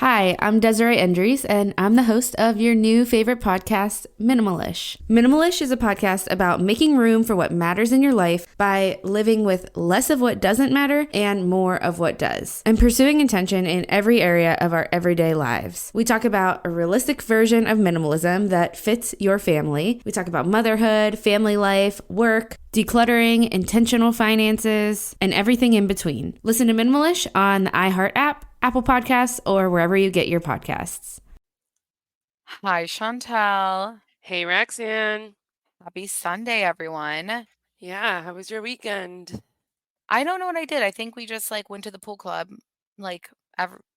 Hi, I'm Desiree Endries, and I'm the host of your new favorite podcast, Minimalish. Minimalish is a podcast about making room for what matters in your life by living with less of what doesn't matter and more of what does, and pursuing intention in every area of our everyday lives. We talk about a realistic version of minimalism that fits your family. We talk about motherhood, family life, work, decluttering, intentional finances, and everything in between. Listen to Minimalish on the iHeart app, Apple Podcasts, or wherever you get your podcasts. Hi, Chantel. Hey, Roxanne. Happy Sunday, everyone. Yeah, how was your weekend? I don't know what I did. I think we just went to the pool club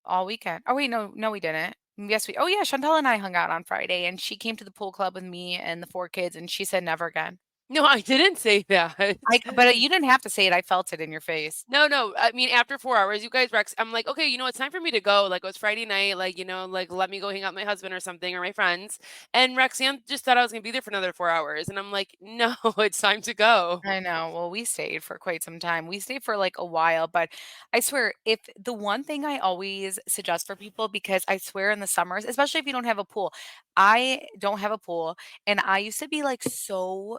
all weekend. Oh wait, no, we didn't. Yes, we. Oh yeah, Chantel and I hung out on Friday, and she came to the pool club with me and the four kids, and she said never again. No, I didn't say that. But you didn't have to say it. I felt it in your face. No. I mean, after 4 hours, you guys, I'm like, okay, it's time for me to go. Like, it was Friday night. Like, let me go hang out with my husband or something or my friends. And Roxanne just thought I was going to be there for another 4 hours. And I'm like, no, it's time to go. I know. Well, we stayed for quite some time. We stayed for like a while, but I swear, if the one thing I always suggest for people, because I swear in the summers, especially if you don't have a pool, I don't have a pool. And I used to be like so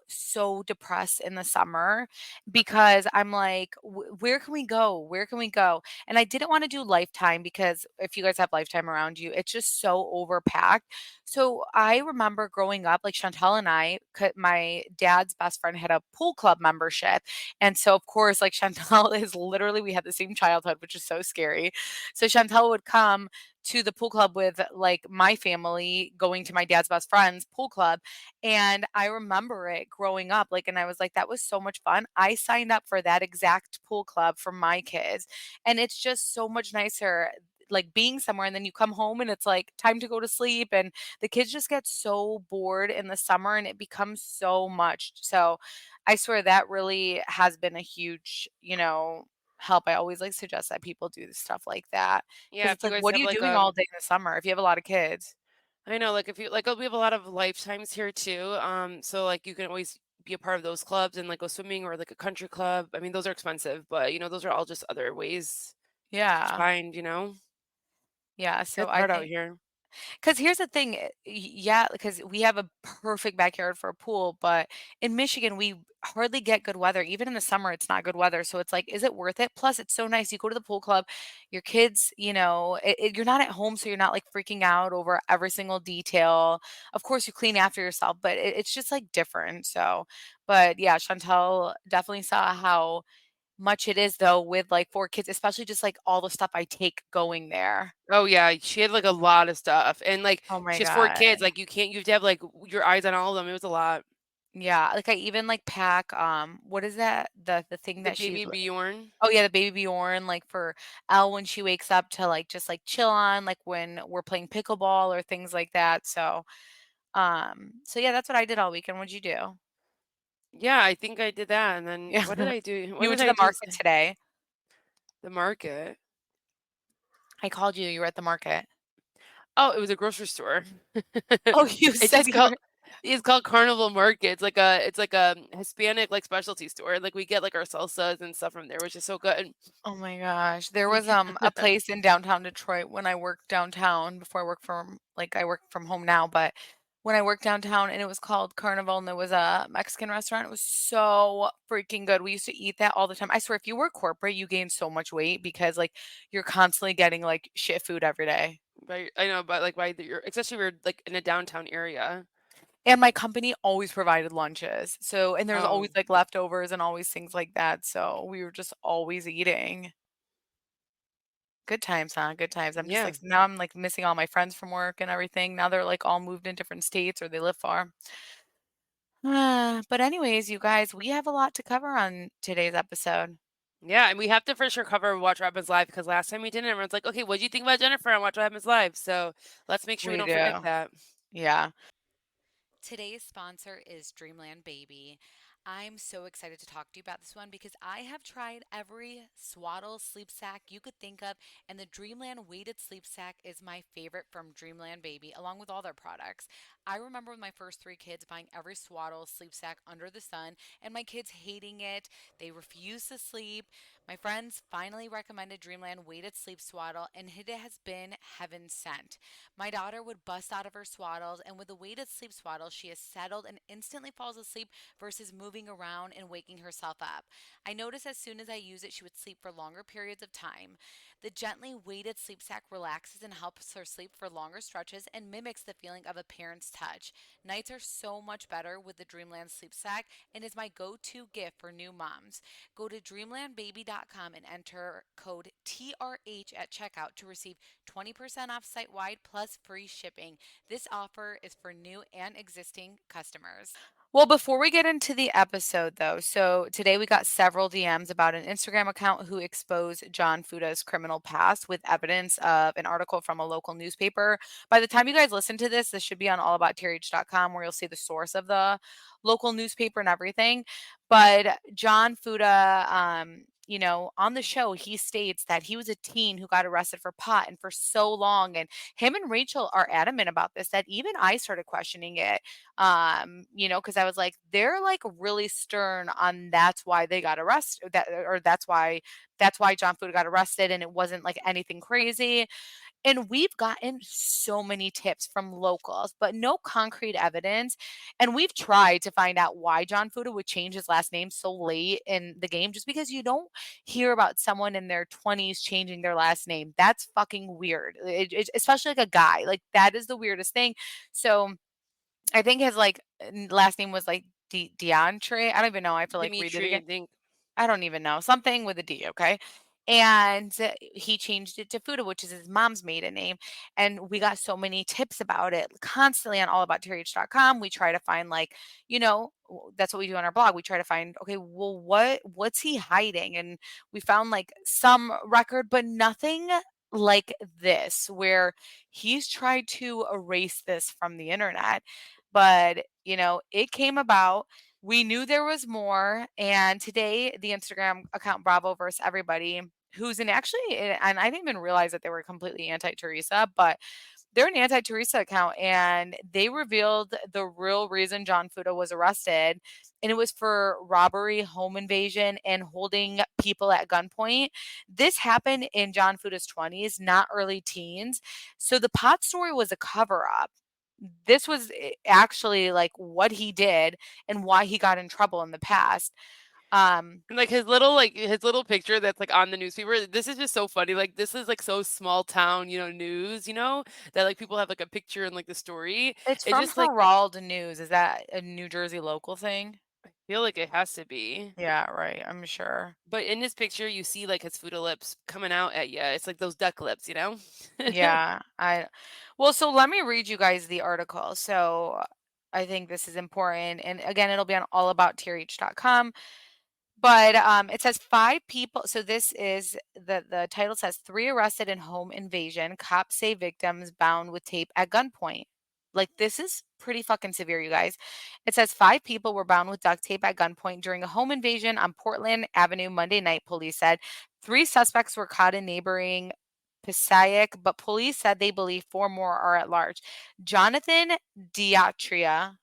depressed in the summer because I'm like, where can we go? Where can we go? And I didn't want to do Lifetime because if you guys have Lifetime around you, it's just so overpacked. So I remember growing up, like Chantel and I, my dad's best friend had a pool club membership. And so, of course, like Chantel is literally, we had the same childhood, which is so scary. So Chantel would come to the pool club with like my family going to my dad's best friend's pool club. And I remember it growing up, like, and I was like, that was so much fun. I signed up for that exact pool club for my kids. And it's just so much nicer like being somewhere and then you come home and it's like time to go to sleep and the kids just get so bored in the summer and it becomes so much. So I swear that really has been a huge, help. I always like suggest that people do stuff like that because Yeah, it's if you like, guys what are have you like doing all day in the summer if you have a lot of kids? I know, like if you like, we have a lot of lifetimes here too. So like you can always be a part of those clubs and like go swimming or like a country club. I mean, those are expensive, but those are all just other ways to Yeah. find. Yeah. So It's I hard out think here. because here's the thing, yeah, because we have a perfect backyard for a pool, but in Michigan, we hardly get good weather. Even in the summer, it's not good weather. So it's like, is it worth it? Plus, it's so nice. You go to the pool club, your kids, you're not at home, so you're not like freaking out over every single detail. Of course, you clean after yourself, but it's just like different. So, but yeah, Chantel definitely saw how much it is though with like four kids, especially just like all the stuff I take going there. Oh yeah, she had like a lot of stuff, and like Oh my she has four God. kids. Like you have to have like your eyes on all of them. It was a lot. Yeah, like, I even, like, pack, what is that? The thing The that she's baby Bjorn. oh, yeah, the baby Bjorn, like, for Elle when she wakes up to, like, just, like, chill on, like, when we're playing pickleball or things like that, so yeah, that's what I did all weekend. What'd you do? Yeah, I think I did that, and then Yeah. what did I do? What You went did to I the do? market today. The market. I called you, you were at the market. Oh, it was a grocery store. Oh, you It's said just you called were it's called Carnival Market. It's like a Hispanic like specialty store. Like we get like our salsas and stuff from there, which is so good. oh my gosh. There was, a Yeah. place in downtown Detroit when I worked downtown before I work from home now, but when I worked downtown and it was called Carnival and there was a Mexican restaurant, it was so freaking good. We used to eat that all the time. I swear if you work corporate, you gain so much weight because like you're constantly getting like shit food every day. I know, but like by the, especially if you're like in a downtown area. And my company always provided lunches. So, and there's always Oh, like leftovers and always things like that. So we were just always eating. Good times, huh? Good times. I'm just yeah. like now I'm like missing all my friends from work and everything. Now they're like all moved in different states or they live far. But anyways, you guys, we have a lot to cover on today's episode. Yeah, and we have to for sure cover Watch What Happens Live because last time we didn't, everyone's like, okay, what do you think about Jennifer on Watch What Happens Live? So let's make sure we We don't forget do. that. Yeah. Today's sponsor is Dreamland Baby. I'm so excited to talk to you about this one because I have tried every swaddle sleep sack you could think of, and the Dreamland weighted sleep sack is my favorite from Dreamland Baby, along with all their products. I remember with my first three kids buying every swaddle sleep sack under the sun, and my kids hating it. They refuse to sleep. My friends finally recommended Dreamland weighted sleep swaddle, and it has been heaven sent. My daughter would bust out of her swaddles, and with the weighted sleep swaddle, she is settled and instantly falls asleep versus moving around and waking herself up. I noticed as soon as I use it, she would sleep for longer periods of time. The gently weighted sleep sack relaxes and helps her sleep for longer stretches and mimics the feeling of a parent's touch. Nights are so much better with the Dreamland sleep sack and is my go-to gift for new moms. Go to dreamlandbaby.com and enter code TRH at checkout to receive 20% off site wide plus free shipping. This offer is for new and existing customers. Well, before we get into the episode, though, so today we got several DMs about an Instagram account who exposed John Fuda's criminal past with evidence of an article from a local newspaper. By the time you guys listen to this should be on allabouttrh.com where you'll see the source of the local newspaper and everything. But John Fuda, on the show, he states that he was a teen who got arrested for pot and for so long. And him and Rachel are adamant about this, that even I started questioning it, because I was like, they're like really stern on that's why they got arrested, or that's why John Fuda got arrested, and it wasn't like anything crazy. And we've gotten so many tips from locals, but no concrete evidence. And we've tried to find out why John Fuda would change his last name so late in the game, just because you don't hear about someone in their 20s changing their last name. That's fucking weird, especially like a guy. Like, that is the weirdest thing. So I think his like last name was like DeAndre. I don't even know. I have to like read it Dimitri, again. I think. I don't even know. Something with a D, okay? And he changed it to Fuda, which is his mom's maiden name. And we got so many tips about it constantly on allabouttrh.com. We try to find that's what we do on our blog. We try to find, okay, well, what's he hiding? And we found like some record, but nothing like this, where he's tried to erase this from the internet. But, it came about. We knew there was more, and today the Instagram account Bravo versus Everybody, who's an actually, and I didn't even realize that they were completely anti-Teresa, but they're an anti-Teresa account, and they revealed the real reason John Fuda was arrested, and it was for robbery, home invasion, and holding people at gunpoint. This happened in John Fuda's 20s, not early teens. So the pot story was a cover-up. This was actually like what he did and why he got in trouble in the past. And like his little picture that's like on the newspaper. This is just so funny. Like, this is like so small town, news, that like people have like a picture and like the story. It's It's from just like, Herald News. Is that a New Jersey local thing? I feel like it has to be. Yeah, right. I'm sure. But in this picture, you see like his Fuda lips coming out at you. It's like those duck lips. Yeah, well, so let me read you guys the article. So I think this is important. And again, it'll be on allabouttrh.com. But it says five people. So this is the title says three arrested in home invasion. Cops say victims bound with tape at gunpoint. Like, this is pretty fucking severe, you guys. It says five people were bound with duct tape at gunpoint during a home invasion on Portland Avenue Monday night, police said. Three suspects were caught in neighboring Passaic, but police said they believe four more are at large. Jonathan Diatria,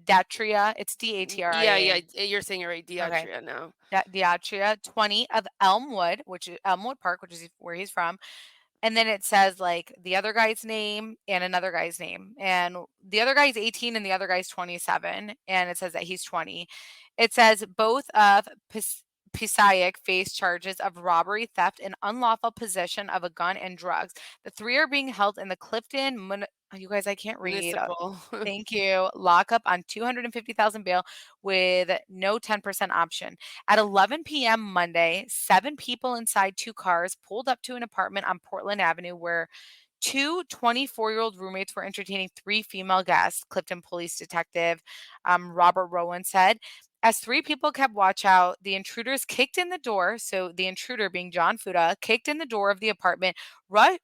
it's Yeah, Datria. yeah. You're saying it right, Okay. Diatria now. Diatria, 20, of Elmwood, which is Elmwood Park, which is where he's from. And then it says like the other guy's name and another guy's name. And the other guy's 18 and the other guy's 27. And it says that he's 20. It says both of Pisaic face charges of robbery, theft, and unlawful possession of a gun and drugs. The three are being held in the Clifton. You guys, I can't read. Municipal. Thank you. Lockup on 250,000 bail with no 10% option. At 11 p.m. Monday, 7 people inside 2 cars pulled up to an apartment on Portland Avenue where two 24-year-old roommates were entertaining 3 female guests, Clifton Police Detective Robert Rowan said. As 3 people kept watch out, the intruders kicked in the door. So the intruder, being John Fuda, kicked in the door of the apartment,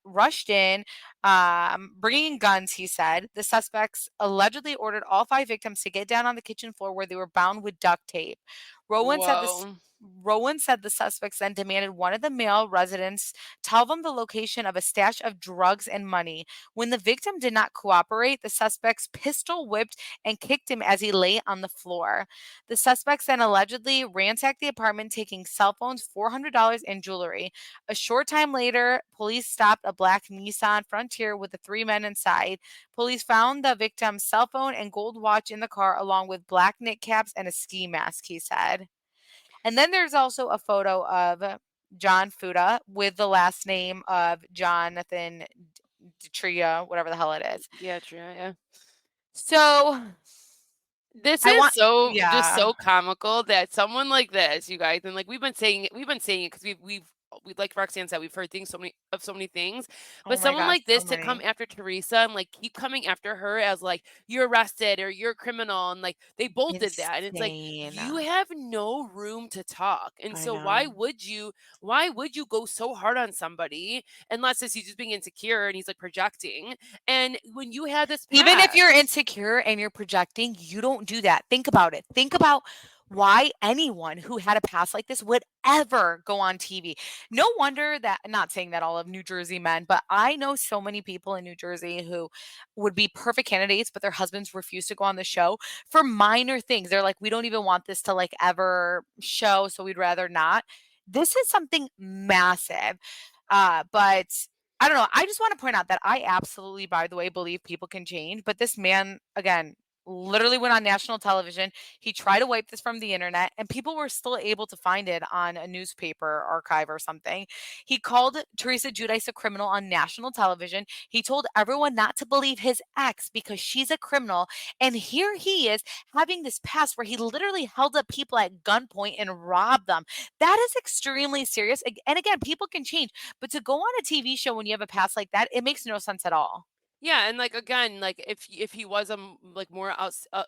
rushed in, bringing guns, he said. The suspects allegedly ordered all 5 victims to get down on the kitchen floor where they were bound with duct tape. Rowan said this. Whoa. Rowan said the suspects then demanded one of the male residents tell them the location of a stash of drugs and money. When the victim did not cooperate, the suspects pistol whipped and kicked him as he lay on the floor. The suspects then allegedly ransacked the apartment, taking cell phones, $400, and jewelry. A short time later, police stopped a black Nissan Frontier with the 3 men inside. Police found the victim's cell phone and gold watch in the car, along with black knit caps and a ski mask, he said. And then there's also a photo of John Fuda with the last name of Jonathan Tria, whatever the hell it is. Yeah, true. Yeah. So This I is want, so just yeah. so comical that someone like this, you guys, and like we've been saying it because we like Roxanne said, we've heard things so many things, Oh but my someone gosh, like so this to come many. after Teresa and like keep coming after her as like you're arrested or you're a criminal and like they both did that and it's like Insane. you have no room to talk and I so know. why would you go so hard on somebody unless he's just being insecure and he's like projecting and when you had this Even if you're past. insecure and you're projecting, you don't do that. Think about it. Think about why anyone who had a past like this would ever go on TV. No wonder that, not saying that all of New Jersey men, but I know so many people in New Jersey who would be perfect candidates, but their husbands refuse to go on the show for minor things. They're like, we don't even want this to like ever show, so we'd rather not. This is something massive. But I don't know. I just want to point out that I absolutely, by the way, believe people can change. But this man, again, literally went on national television. He tried to wipe this from the internet, and people were still able to find it on a newspaper archive or something. He called Teresa Giudice a criminal on national television. He told everyone not to believe his ex because she's a criminal. And here he is having this past where he literally held up people at gunpoint and robbed them. That is extremely serious. And again, people can change. But to go on a TV show when you have a past like that, it makes no sense at all. Yeah, and like again, like if he was a like more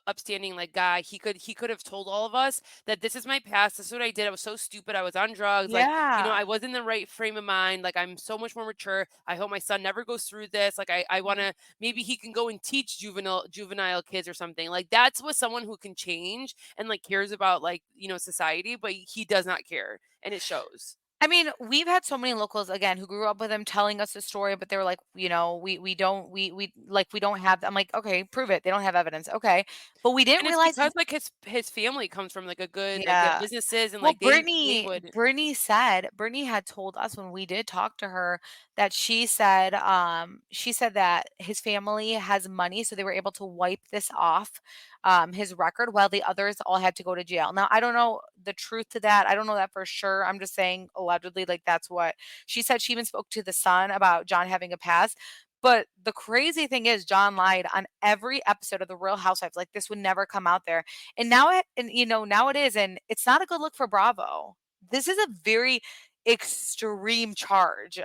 upstanding like guy, he could have told all of us that this is my past. This is what I did. I was so stupid. I was on drugs. Like Yeah. I was in the right frame of mind. Like I'm so much more mature. I hope my son never goes through this. Like I want to maybe he can go and teach juvenile kids or something. Like that's what someone who can change and like cares about like society, but he does not care, and it shows. I mean, we've had so many locals again who grew up with him telling us the story, but they were like, we don't have. I'm like, okay, prove it. They don't have evidence. Okay, but we didn't And it's realize. because like his family comes from like a good like they have Yeah. businesses and Well, like they would. Brittany had told us when we did talk to her that she said that his family has money, so they were able to wipe this off, his record, while the others all had to go to jail. Now, I don't know the truth to that. I don't know that for sure. I'm just saying allegedly, like that's what she said. She even spoke to the son about John having a past. But the crazy thing is, John lied on every episode of The Real Housewives. Like this would never come out there. Now it is, and it's not a good look for Bravo. This is a very extreme charge.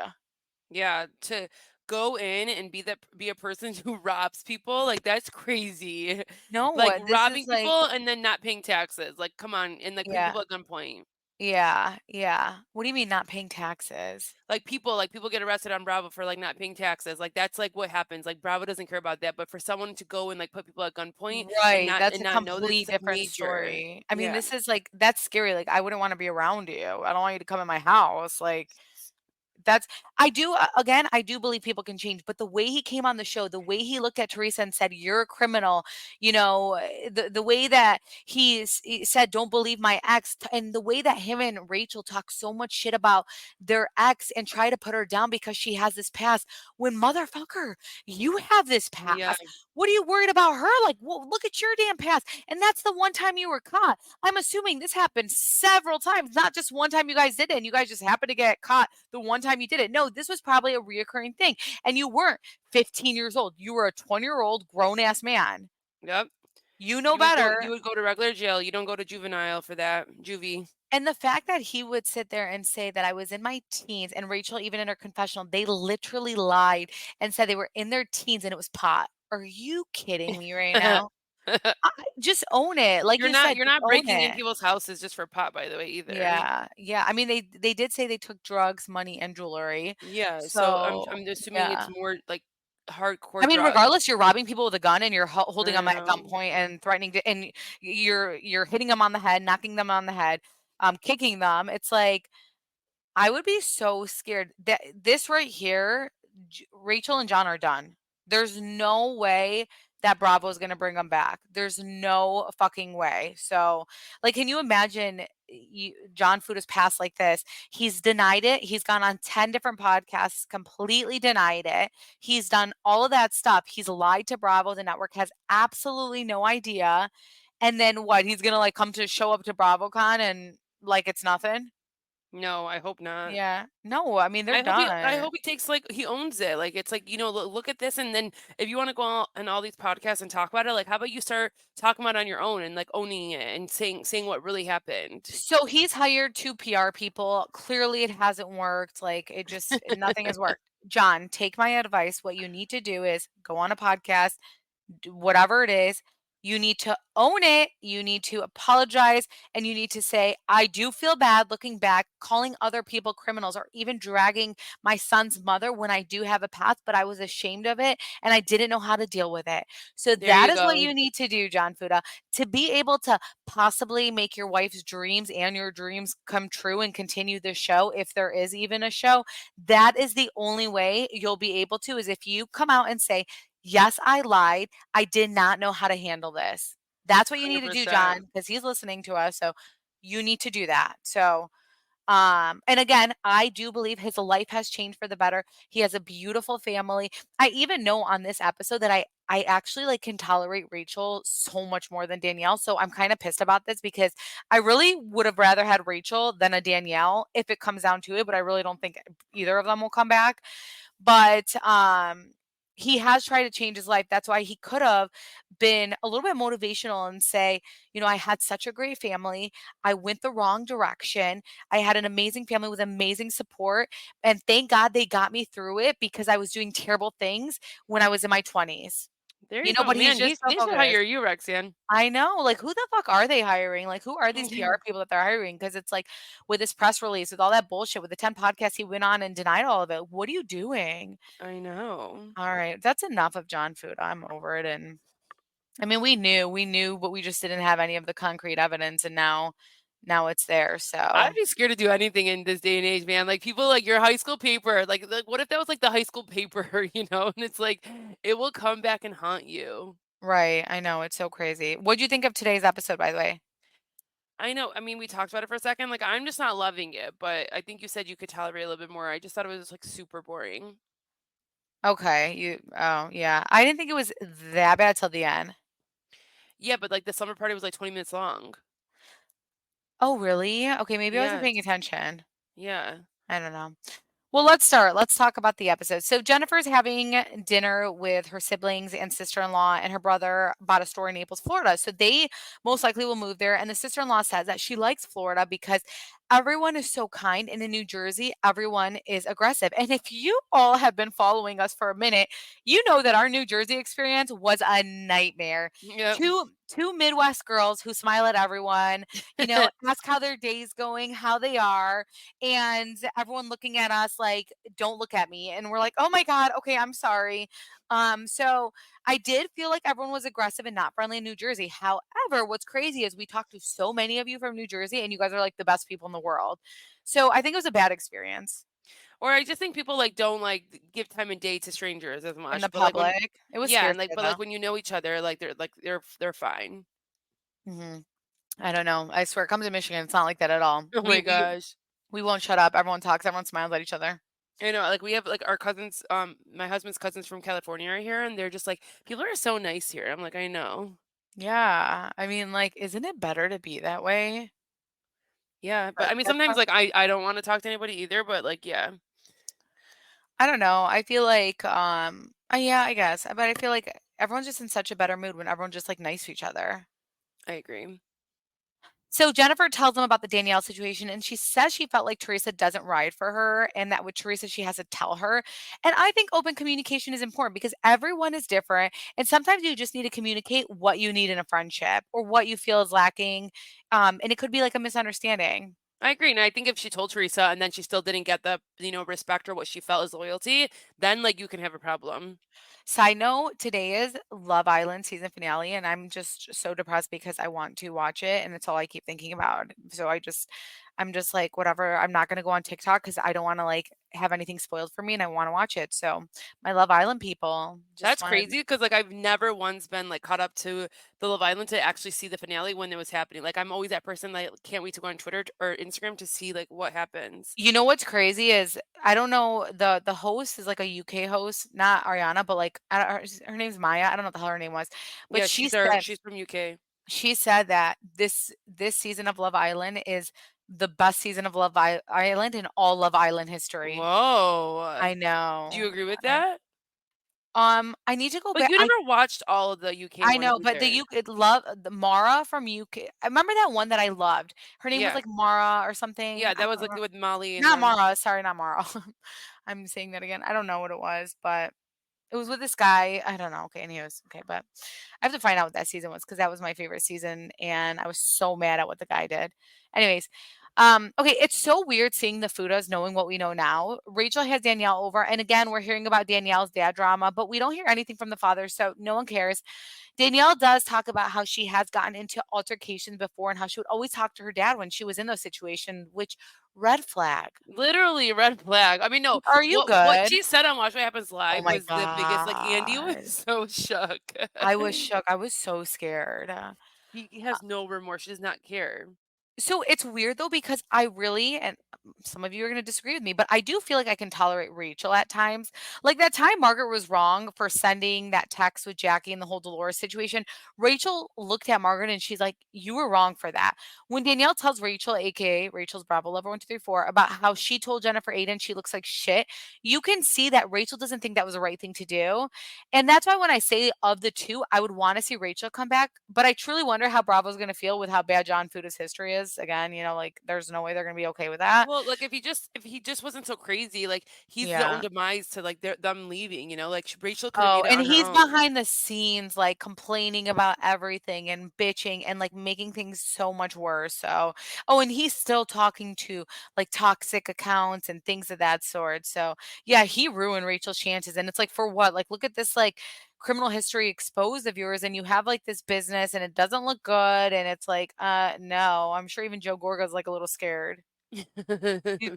Yeah, to go in and be a person who robs people, like that's crazy. Like No, this is robbing like, people and then not paying taxes. Like come on, and like putting yeah, people at gunpoint. yeah, yeah. What do you mean not paying taxes? Like people get arrested on Bravo for like not paying taxes. Like that's like what happens. Like Bravo doesn't care about that, but for someone to go and like put people at gunpoint Right, that's and a not know this complete is like different major. story. I mean, Yeah. this is like that's scary. Like I wouldn't want to be around you. I don't want you to come in my house. Like that's I do again, I do believe people can change, but the way he came on the show, the way he looked at Teresa and said, "You're a criminal," the way that he said, "Don't believe my ex," and the way that him and Rachel talk so much shit about their ex and try to put her down because she has this past. When motherfucker, you have this Yeah. past. What are you worried about her? Like, well, look at your damn past. And that's the one time you were caught. I'm assuming this happened several times, not just one time you guys did it and you guys just happened to get caught the one time you did it. No, this was probably a reoccurring thing. And you weren't 15 years old. You were a 20-year-old grown ass man. Yep. You know better. You would go to regular jail. You don't go to juvenile for that. Juvie. And the fact that he would sit there and say that I was in my teens, and Rachel, even in her confessional, they literally lied and said they were in their teens and it was pot. Are you kidding me right now? Just own it. Like you said, You're just not own breaking in it. people's houses just for pot, by the way, either. Yeah, yeah. I mean, they did say they took drugs, money, and jewelry. Yeah, so So, I'm assuming it's yeah. more like I hardcore mean, drugs. regardless, you're robbing people with a gun and you're holding I them at know. gunpoint and threatening to, and you're hitting them on the head, knocking them on the head, kicking them. It's like I would be so scared that this right here, Rachel and John are done. There's no way that Bravo is going to bring them back. There's no fucking way. So, like, can you imagine John Fuda's past like this? He's denied it. He's gone on 10 different podcasts, completely denied it. He's done all of that stuff. He's lied to Bravo. The network has absolutely no idea. And then what? He's going to like come to show up to BravoCon and like it's nothing? No, I hope not. Yeah. No, I mean, they're I done. hope he takes, like, he owns it, like, it's like, look at this, and then if you wanna go out on all these podcasts and talk about it, like, how about you start talking about it on your own and, like, owning it and saying what really happened? So he's hired 2 PR people. Clearly, it hasn't worked. Like, it just nothing has worked. John, take my advice. What you need to do is go on a podcast, whatever it is, you need to own it. You need to apologize and you need to say, I do feel bad looking back, calling other people criminals or even dragging my son's mother when I do have a past, but I was ashamed of it and I didn't know how to deal with it. So There that you is what go. you need to do, John Fuda, to be able to possibly make your wife's dreams and your dreams come true and continue the show, if there is even a show. That is the only way you'll be able to, is if you come out and say, yes, I lied. I did not know how to handle this. That's what you need to do, John, 100%. because he's listening to us. So you need to do that. So, and again, I do believe his life has changed for the better. He has a beautiful family. I even know on this episode that I actually like can tolerate Rachel so much more than Danielle. So I'm kind of pissed about this because I really would have rather had Rachel than a Danielle if it comes down to it, but I really don't think either of them will come back. But he has tried to change his life. That's why he could have been a little bit motivational and say, I had such a great family. I went the wrong direction. I had an amazing family with amazing support. And thank God they got me through it because I was doing terrible things when I was in my 20s. There you go. But he's Man, just so he should hire focused. you, Rexian. I know. Like, who the fuck are they hiring? Like, who are these PR people that they're hiring? Because it's like with this press release, with all that bullshit, with the 10 podcasts he went on and denied all of it. What are you doing? I know. All right. That's enough of John Food. I'm over it. And I mean, we knew, but we just didn't have any of the concrete evidence. And now it's there. I'd So, be scared to do anything in this day and age, man. Like people like your high school paper. Like what if that was like the high school paper, And it's like it will come back and haunt you. right. I know. It's so crazy. What'd you think of today's episode, by the way? I know. I mean, we talked about it for a second. Like I'm just not loving it, but I think you said you could tolerate a little bit more. I just thought it was like super boring. Okay. Oh, yeah. I didn't think it was that bad till the end. Yeah, but like the summer party was like 20 minutes long. Oh, really? Okay. Maybe I wasn't Yes. paying attention. Yeah. I don't know. Well, let's start. Let's talk about the episode. So Jennifer's having dinner with her siblings and sister-in-law, and her brother bought a store in Naples, Florida. So they most likely will move there. And the sister-in-law says that she likes Florida because everyone is so kind. And in New Jersey, everyone is aggressive. And if you all have been following us for a minute, you know that our New Jersey experience was a nightmare. Yep. Two Midwest girls who smile at everyone, ask how their day's going, how they are, and everyone looking at us like, don't look at me, and we're like, oh my god, okay, I'm sorry. So I did feel like everyone was aggressive and not friendly in New Jersey. However, what's crazy is we talked to so many of you from New Jersey and you guys are like the best people in the world. So I think it was a bad experience Or I just think people like don't like give time and day to strangers as in the much. But like when public. It was yeah, fierce and like there but though. like when you know each other, they're fine. Hmm. I don't know, I swear, come to Michigan, it's not like that at all. Oh we my we gosh. we won't shut up, everyone talks, everyone smiles at each other. I know, like we have like our cousins, my husband's cousins from California are here, and they're just like, people are so nice here. I'm like, I know. Yeah, I mean, like, isn't it better to be that way? Yeah, but But I mean, that's sometimes like I don't want to talk to anybody either, but like, yeah, I don't know. I feel like, yeah, I guess, but I feel like everyone's just in such a better mood when everyone's just like nice to each other. I agree. So Jennifer tells them about the Danielle situation, and she says she felt like Teresa doesn't ride for her, and that with Teresa, she has to tell her. And I think open communication is important because everyone is different, and sometimes you just need to communicate what you need in a friendship or what you feel is lacking, and it could be like a misunderstanding. I agree, and I think if she told Teresa and then she still didn't get the, respect or what she felt as loyalty, then, like, you can have a problem. Side note, today is Love Island season finale, and I'm just so depressed because I want to watch it, and it's all I keep thinking about. So I'm just like, whatever. I'm not gonna go on TikTok because I don't want to like have anything spoiled for me, and I want to watch it. So, my Love Island people just That's wanted. crazy because, like, I've never once been, like, caught up to the Love Island to actually see the finale when it was happening. Like, I'm always that person that can't wait to go on Twitter or Instagram to see, like, what happens. You know what's crazy is I don't know the host is like a UK host, not Ariana, but like I don't, her name's Maya. I don't know what the hell her name was, but Yeah, she's from UK. she said that this season of Love Island is the best season of Island in all Love Island history. Whoa. I Do you know. agree with that? I need to go Like, back. you never watched all of the UK I ones know, but the either. UK love the Mara from UK. I remember that one that I loved. Her name was Yeah. like Mara or something. Yeah, I that don't was, like, remember. with Molly and Not them. Mara. Sorry, not Mara. I'm saying that again. I don't know what it was, but it was with this guy. I don't know. Okay, anyways, okay, but I have to find out what that season was because that was my favorite season, and I was so mad at what the guy did. Anyways, okay, it's so weird seeing the Fudas knowing what we know now. Rachel has Danielle over, and again, we're hearing about Danielle's dad drama, but we don't hear anything from the father, so no one cares. Danielle does talk about how she has gotten into altercations before and how she would always talk to her dad when she was in those situations, which red flag. Literally red flag. I mean, no, Are you what good? she said on Watch What Happens Oh Live my was the biggest, like, Andy was god. so shook. I was shook. I was so scared. He has no remorse, he does not care. So it's weird though because I really and some of you are going to disagree with me, but I do feel like I can tolerate Rachel at times. Like that time Margaret was wrong for sending that text with Jackie and the whole Dolores situation. Rachel looked at Margaret and she's like, "You were wrong for that." When Danielle tells Rachel, aka Rachel's Bravo Lover 1 2 3 4, about how she told Jennifer Aiden she looks like shit, you can see that Rachel doesn't think that was the right thing to do. And that's why when I say of the two, I would want to see Rachel come back, but I truly wonder how Bravo's going to feel with how bad John Fuda's history is. Again, like there's no way they're going to be okay with that. Well, like, if he just wasn't so crazy, like, he's the own Yeah. demise to, like, them leaving, like, Rachel could have Oh, made it and on her he's own. behind the scenes, like complaining about everything and bitching and like making things so much worse. So, oh, and he's still talking to like toxic accounts and things of that sort. So, yeah, he ruined Rachel's chances. And it's like, for what? Like, look at this, like, criminal history exposed of yours, and you have like this business and it doesn't look good. And it's like, no, I'm sure even Joe Gorga's like a little scared.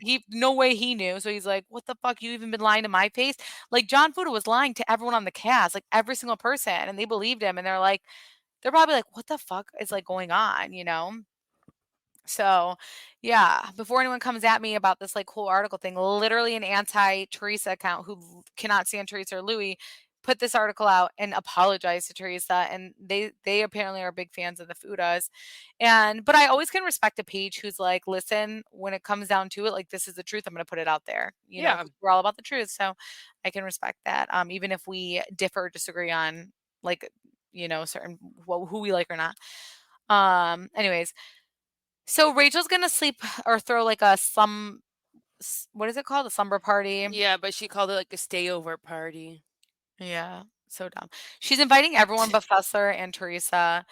He no way he knew, so he's like, "What the fuck? You even been lying to my face?" Like, John Fuda was lying to everyone on the cast, like, every single person, and they believed him, and they're probably like, "What the fuck is, like, going on?" You know? So, yeah, before anyone comes at me about this like whole article thing, literally an anti-Teresa account who cannot stand Teresa or Louis put this article out and apologized to Teresa, and they apparently are big fans of the Fudas. And but I always can respect a page who's like, listen, when it comes down to it, like this is the truth. I'm going to put it out there. Yeah. 'Cause we're all about the truth, so I can respect that. Even if we differ or disagree on like certain who we like or not. Anyways, so Rachel's gonna sleep or throw like what is it called? A slumber party. Yeah, but she called it, like, a stayover party. Yeah, so dumb. She's inviting everyone but Fessler and Teresa.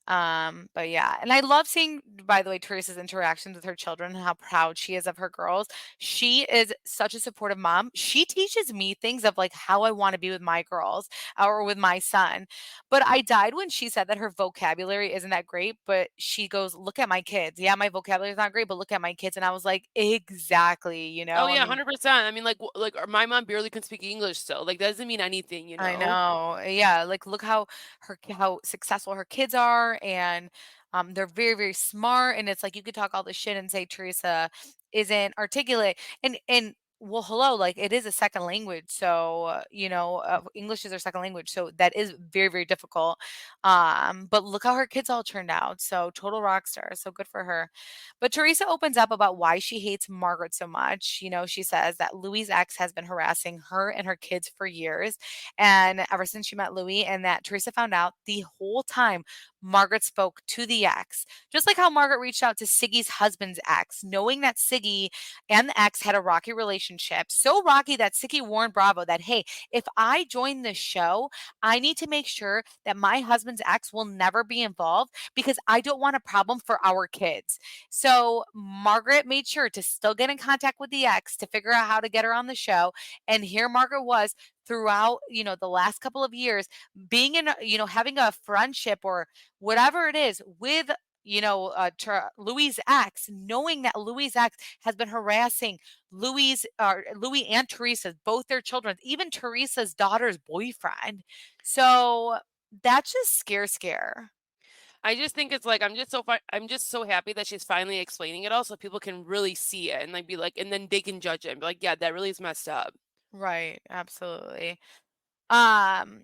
But yeah, and I love seeing, by the way, Teresa's interactions with her children and how proud she is of her girls. She is such a supportive mom. She teaches me things of like how I want to be with my girls or with my son. But I died when she said that her vocabulary isn't that great, but she goes, "Look at my kids. Yeah, my vocabulary is not great, but look at my kids." And I was like, exactly, Oh, I yeah, mean, 100%. I mean, my mom barely can speak English still, like, that doesn't mean anything, you I know? know. Yeah, like look how successful her kids are, and they're very very smart, and it's like you could talk all this shit and say Teresa isn't articulate, and well, hello, like it is a second language. So, English is their second language. So that is very, very difficult. But look how her kids all turned out. So total rock star. So good for her. But Teresa opens up about why she hates Margaret so much. She says that Louis's ex has been harassing her and her kids for years. And ever since she met Louis, and that Teresa found out the whole time Margaret spoke to the ex. Just like how Margaret reached out to Siggy's husband's ex, knowing that Siggy and the ex had a rocky relationship. So rocky that Siggy warned Bravo that, hey, if I join this show, I need to make sure that my husband's ex will never be involved because I don't want a problem for our kids. So Margaret made sure to still get in contact with the ex to figure out how to get her on the show. And here Margaret was throughout, the last couple of years being in, having a friendship or whatever it is with Louis' ex, knowing that Louis' ex has been harassing Louis and Teresa's, both their children, even Teresa's daughter's boyfriend. So that's just scare. I just think it's like I'm just so happy that she's finally explaining it all so people can really see it and like be like, and then they can judge it and be like, yeah, that really is messed up. Right, absolutely. Um,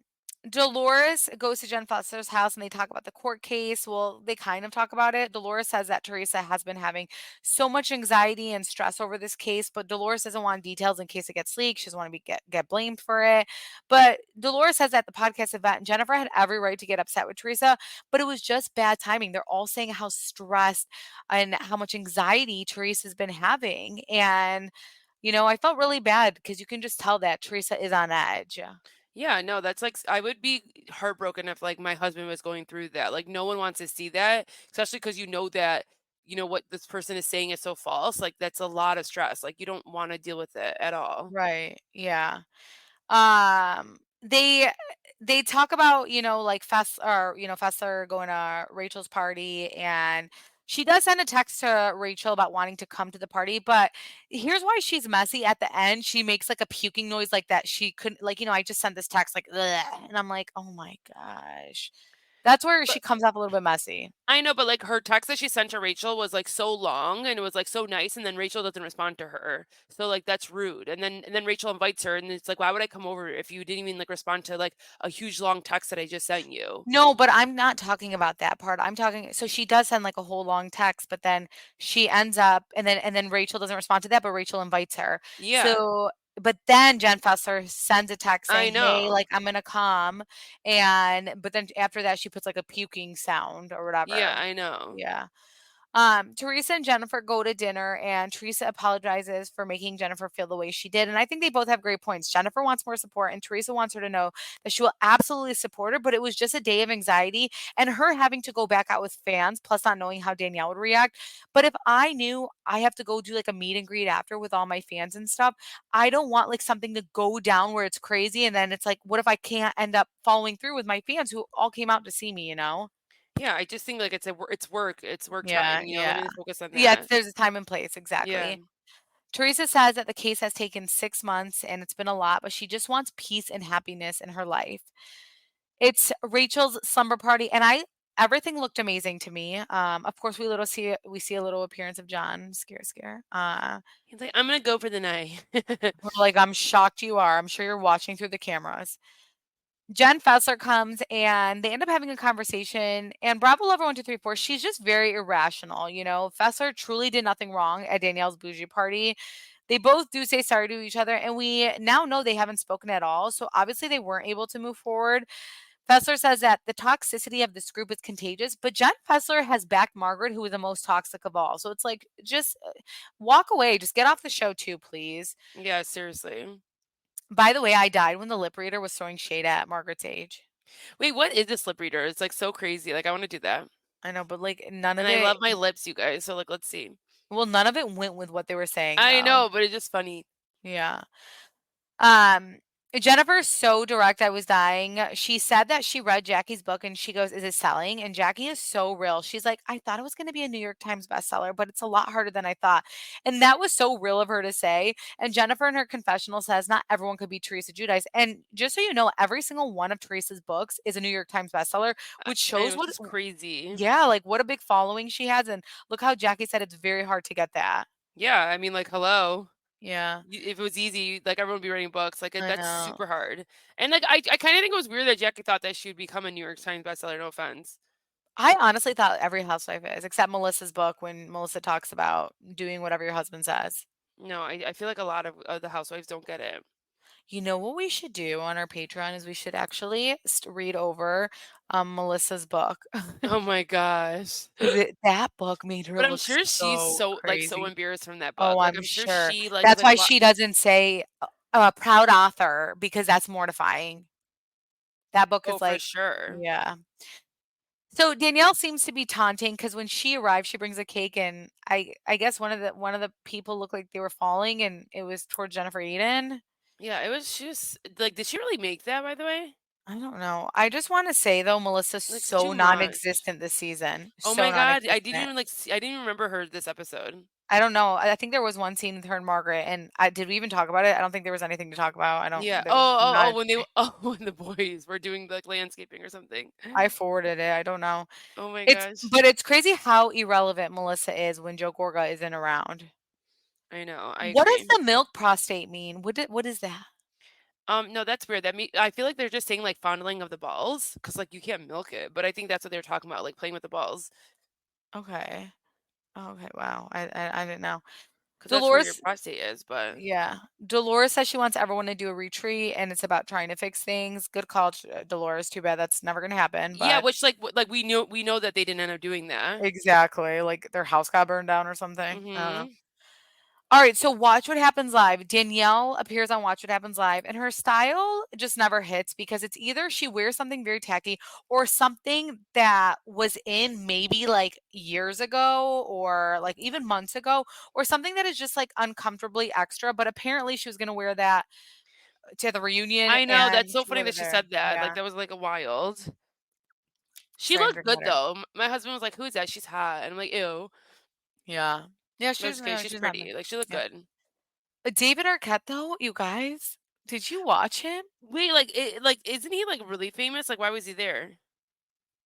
Dolores goes to Jen Foster's house and they talk about the court case. Well, they kind of talk about it. Dolores says that Teresa has been having so much anxiety and stress over this case, but Dolores doesn't want details in case it gets leaked. She doesn't want to get blamed for it. But Dolores says at the podcast event, Jennifer had every right to get upset with Teresa, but it was just bad timing. They're all saying how stressed and how much anxiety Teresa's been having. And I felt really bad because you can just tell that Teresa is on edge. Yeah, no, that's like I would be heartbroken if like my husband was going through that. Like no one wants to see that, especially because you know that what this person is saying is so false. Like that's a lot of stress. Like you don't want to deal with it at all. Right. Yeah. They talk about, like Fessler going to Rachel's party, and she does send a text to Rachel about wanting to come to the party, but here's why she's messy at the end. She makes like a puking noise like that. She couldn't like, I just sent this text like, ugh, and I'm like, oh my gosh. That's where she But comes off a little bit messy. I know, but like her text that she sent to Rachel was like so long and it was like so nice, and then Rachel doesn't respond to her. So like that's rude. And then Rachel invites her, and it's like, why would I come over if you didn't even like respond to like a huge long text that I just sent you? No, but I'm not talking about that part. I'm talking so she does send like a whole long text, but then she ends up and then Rachel doesn't respond to that, but Rachel invites her. Yeah, So but then Jen Fessler sends a text I saying, "Hey, know. like I'm gonna come," and but then after that she puts like a puking sound or Yeah, whatever. I know. Yeah. Teresa and Jennifer go to dinner, and Teresa apologizes for making Jennifer feel the way she did. And I think they both have great points. Jennifer wants more support, and Teresa wants her to know that she will absolutely support her, but it was just a day of anxiety and her having to go back out with fans, plus not knowing how Danielle would react. But if I knew I have to go do like a meet and greet after with all my fans and stuff, I don't want like something to go down where it's crazy. And then it's like, what if I can't end up following through with my fans who all came out to see me? Yeah, I just think like it's work Yeah, time. Let yeah. me just focus on Yeah, that. there's a time and place, Yeah. exactly. Teresa says that the case has taken 6 months and it's been a lot, but she just wants peace and happiness in her life. It's Rachel's slumber party, and everything looked amazing to me. Of course, we see a little appearance of John, scare. He's like, I'm gonna go for the night. We're like, I'm shocked you are. I'm sure you're watching through the cameras. Jen Fessler comes and they end up having a conversation. And Bravo Lover 1234, she's just very irrational. Fessler truly did nothing wrong at Danielle's bougie party. They both do say sorry to each other, and we now know they haven't spoken at all. So obviously they weren't able to move forward. Fessler says that the toxicity of this group is contagious, but Jen Fessler has backed Margaret, who is the most toxic of all. So it's like, just walk away. Just get off the show too, please. Yeah, seriously. By the way, I died when the lip reader was throwing shade at Margaret's age. Wait, what is this lip reader? It's like so crazy. Like I want to do that. I know, but like none And of I it love my lips, you guys. So like let's see. none of it went with what they were saying I though. know, but it's just funny. Yeah. Um, Jennifer's so direct, I was dying. She said that she read Jackie's book and she goes, "Is it selling?" And Jackie is so real. She's like, "I thought it was going to be a New York Times bestseller, but it's a lot harder than I thought." And that was so real of her to say. And Jennifer in her confessional says, "Not everyone could be Teresa Giudice." And just so you know, every single one of Teresa's books is a New York Times bestseller, which I shows know, it's just crazy. yeah, like what a big following she has. And look how Jackie said it's very hard to get that. Yeah, I mean, like, hello. Yeah. If it was easy, like, everyone would be writing books, like, I that's know. super hard. And, like, I kinda think it was weird that Jackie thought that she would become a New York Times bestseller, no offense. I honestly thought every housewife is, except Melissa's book when Melissa talks about doing whatever your husband says. No, I feel like a lot of the housewives don't get it. You know what we should do on our Patreon is we should actually read over Melissa's book. Oh my gosh. 'Cause that book made her But I'm look sure she's so so, like, so crazy. embarrassed from that Oh, book. Like, I'm I'm sure sure. she, like, is, That's like, why lo she doesn't say proud author because that's mortifying. That book Oh, is for like sure. yeah. So Danielle seems to be taunting because when she arrived, she brings a cake, and I guess one of the people looked like they were falling, and it was towards Jennifer Eden. Yeah, it was just like, did she really make that, by the way? I don't know. I just want to say though, Melissa's Like, it's too so much. non-existent this season. Oh So my god, non-existent. I didn't even remember her this episode. I don't know. I think there was one scene with her and Margaret, and did we even talk about it? I don't think there was anything to talk about. I Yeah. don't. There was not. When they oh, when the boys were doing, like, landscaping or something. I forwarded it. I don't know. Oh my It's gosh. but it's crazy how irrelevant Melissa is when Joe Gorga isn't around. I know, I What does agree. the milk prostate mean? What is that? No, that's weird. I feel like they're just saying, like, fondling of the balls, cause like, you can't milk it, but I think that's what they're talking about, like, playing with the balls, Okay. Okay. Wow. I didn't know. cause that's where your Dolores. prostate is, but Yeah. Dolores says she wants everyone to do a retreat, and it's about trying to fix things. Good call, Dolores. Too bad that's never gonna happen. yeah, But which, like, we know that they didn't end up doing that. exactly, like their house got burned down or something. I don't know. Mhm. All right, so Watch What Happens Live. Danielle appears on Watch What Happens Live, and her style just never hits because it's either she wears something very tacky or something that was in maybe like years ago or like even months ago, or something that is just like uncomfortably extra. But apparently, she was going to wear that to the reunion I know, that's and so she funny wore that it she there. said that, like, Yeah, that was, like, a wild. She strange looked or good better. though. My husband was like, "Who is that? She's hot." And I'm like, "Ew." Yeah. Yeah, No, just kidding, she's she's not bad. pretty, like, she looked Yeah. good. David Arquette, though, you guys, did you watch him? Wait, isn't he, like, really famous? Like, why was he there?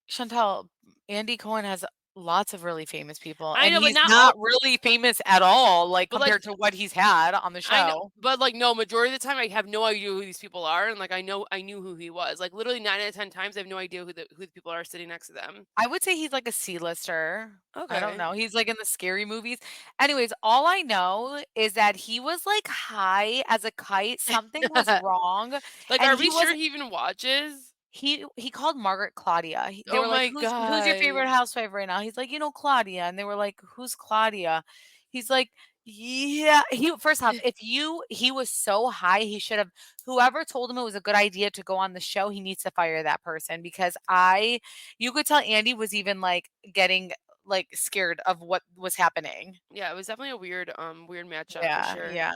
Chantal, Andy Cohen has lots of really famous people, I and know, but he's not not all really famous at all, like, but, like, compared to what he's had on the I know, show. but, like, no, majority of the time, I have no idea who these people are, and, like, I knew who he was. Like, literally 9 out of 10 times, I have no idea who the people are sitting next to them. I would say he's like a C-lister. I don't Okay. know. He's like in the scary movies. Anyways, all I know is that he was like high as a kite. Something was wrong, Like, and are he we sure wasn't he even watches? he called Margaret Claudia. They Oh were like, my "Who's your favorite god. housewife right now?" He's like, Claudia." And they were like, "Who's Claudia?" He's like, "Yeah." He first off, if you he was so high, he should have whoever told him it was a good idea to go on the show, he needs to fire that person because I you could tell Andy was even like getting like scared of what was happening. Yeah, it was definitely a weird matchup for Yeah, sure. yeah.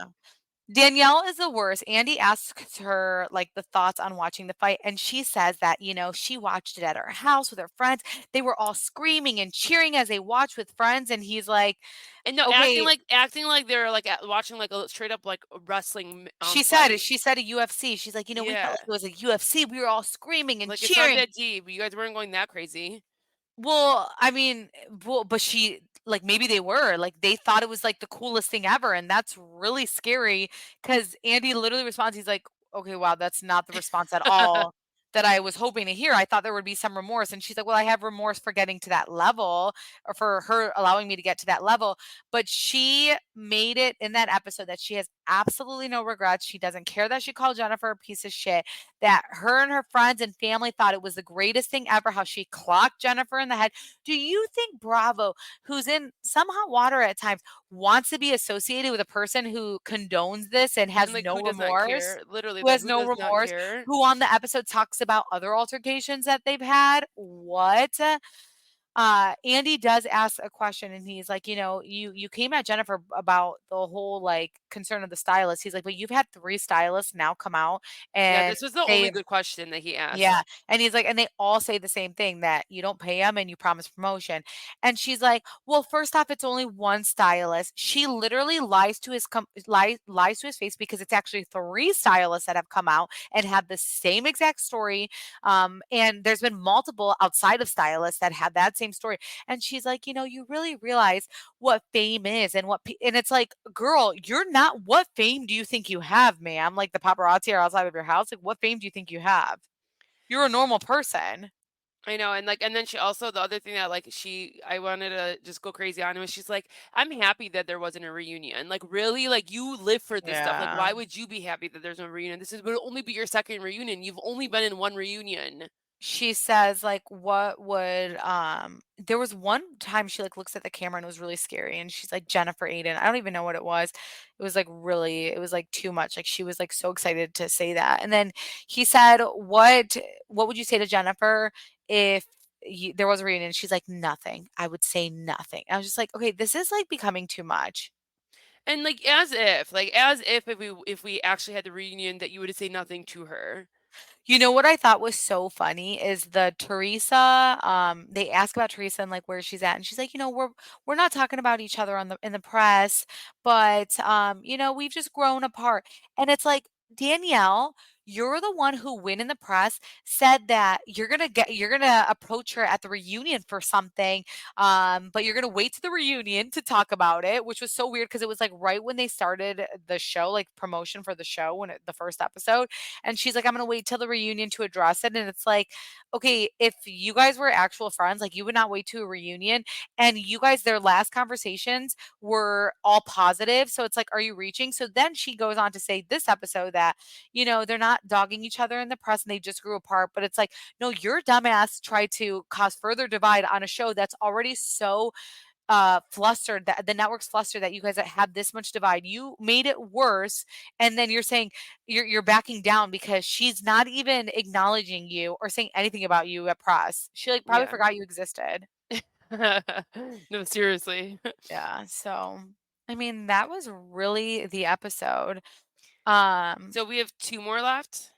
Danielle is the worst. Andy asks her like the thoughts on watching the fight, and she says that, she watched it at her house with her friends. They were all screaming and cheering as they watched with friends. And he's like, And no, okay, acting like they're, like, watching, like, a straight up, like, a wrestling, she said it. fight. She said a UFC. She's like, we felt Yeah. like it was a UFC. We were all screaming and Like, it's not cheering. that deep. You guys weren't going that crazy. Well, I mean, but she like maybe they were like they thought it was like the coolest thing ever, and that's really scary because Andy literally responds. He's like, "Okay, wow, that's not the response at all that I was hoping to hear. I thought there would be some remorse." And she's like, "Well, I have remorse for getting to that level, or for her allowing me to get to that level." But she made it in that episode that she has absolutely no regrets. She doesn't care that she called Jennifer a piece of shit, that her and her friends and family thought it was the greatest thing ever, how she clocked Jennifer in the head. Do you think Bravo, who's in some hot water at times, wants to be associated with a person who condones this and And, has like, no who does not remorse? care? Literally, Who like, has who no does not remorse? care? Who on the episode talks about other altercations that they've had? What? Andy does ask a question and he's like, you came at Jennifer about the whole like concern of the stylist. He's like, but you've had 3 stylists now come out Yeah, and this was the say only good question that he yeah, asked. and he's like and they all say the same thing that you don't pay them and you promise promotion. And she's like, "Well, first off, it's only one stylist." She literally lies to his face because it's actually 3 stylists that have come out and had the same exact story. And there's been multiple outside of stylists that had that same story. And she's like, you really realize what fame is and and it's like, girl, you're not, what fame do you think you have, ma'am? Like the paparazzi are outside of your house. Like, what fame do you think you have? You're a normal person. I know, and then she also the other thing that, like, I wanted to just go crazy on was she's like, "I'm happy that there wasn't a reunion." Like, really? Like, you live for this stuff. Like, Yeah. why would you be happy that there's no reunion? This is would only be your second reunion. You've only been in one reunion. She says, like, what would there was one time she like looks at the camera and it was really scary and she's like, Jennifer Aiden. I don't even know what it was. It was like really, it was like too much. Like she was like so excited to say that. And then he said, what would you say to Jennifer if there was a reunion? She's like, nothing. I would say nothing. I was just like, okay, this is like becoming too much. And, like, if we actually had the reunion that you would say nothing to her. You know what I thought was so funny is the Teresa, they ask about Teresa and like where she's at, and she's like, we're not talking about each other in the press, but we've just grown apart. And it's like, Danielle, you're the one who went in the press, said that you're gonna approach her at the reunion for something, but you're gonna wait to the reunion to talk about it, which was so weird because it was like right when they started the show, like promotion for the show the first episode. And she's like, I'm gonna wait till the reunion to address it. And it's like, okay, if you guys were actual friends, like you would not wait to a reunion. And you guys, their last conversations were all positive. So it's like, are you reaching? So then she goes on to say this episode that, they're not dogging each other in the press and they just grew apart. But it's like, no, your dumbass tried to cause further divide on a show that's already so flustered, that the network's flustered that you guys have this much divide. You made it worse, and then you're saying you're backing down because she's not even acknowledging you or saying anything about you at press. She like probably Yeah. forgot you existed. No, seriously. Yeah, so I mean that was really the episode. Um So we have 2 more left?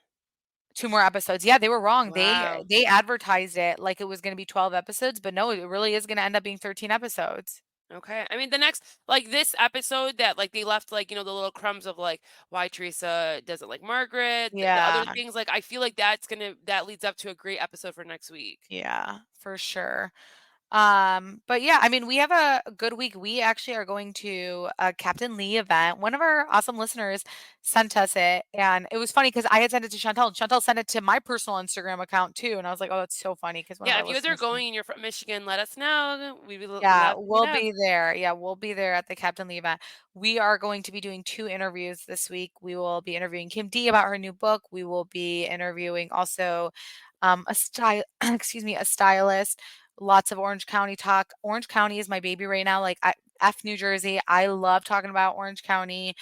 2 more episodes. Yeah, they were wrong. Wow. They advertised it like it was going to be 12 episodes, but no, it really is going to end up being 13 episodes. Okay. I mean, the next like, this episode that, like, they left, like, the little crumbs of, like, why Teresa doesn't like Margaret, the other Yeah. things, like, I feel like that leads up to a great episode for next week. Yeah, for sure. But yeah, I mean, we have a good week. We actually are going to a Captain Lee event. One of our awesome listeners sent us it, and it was funny because I had sent it to Chantel. And Chantel sent it to my personal Instagram account too, and I was like, "Oh, that's so funny," because one of Yeah, our if you guys are listeners. going and you're from Michigan, let us know. We'd be Yeah, love to meet we'll up. be there. Yeah, we'll be there at the Captain Lee event. We are going to be doing 2 interviews this week. We will be interviewing Kim D about her new book. We will be interviewing also a style excuse me, a stylist. Lots of Orange County talk. Orange County is my baby right now. Like F New Jersey. I love talking about Orange County.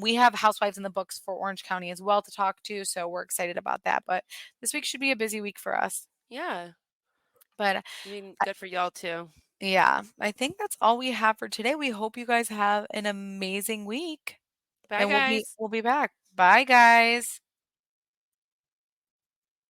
We have Housewives in the books for Orange County as well to talk to, so we're excited about that. But this week should be a busy week for us. Yeah. But I mean, good for y'all too. yeah, I think that's all we have for today. We hope you guys have an amazing week, Bye, and guys. we'll be back. Bye, guys.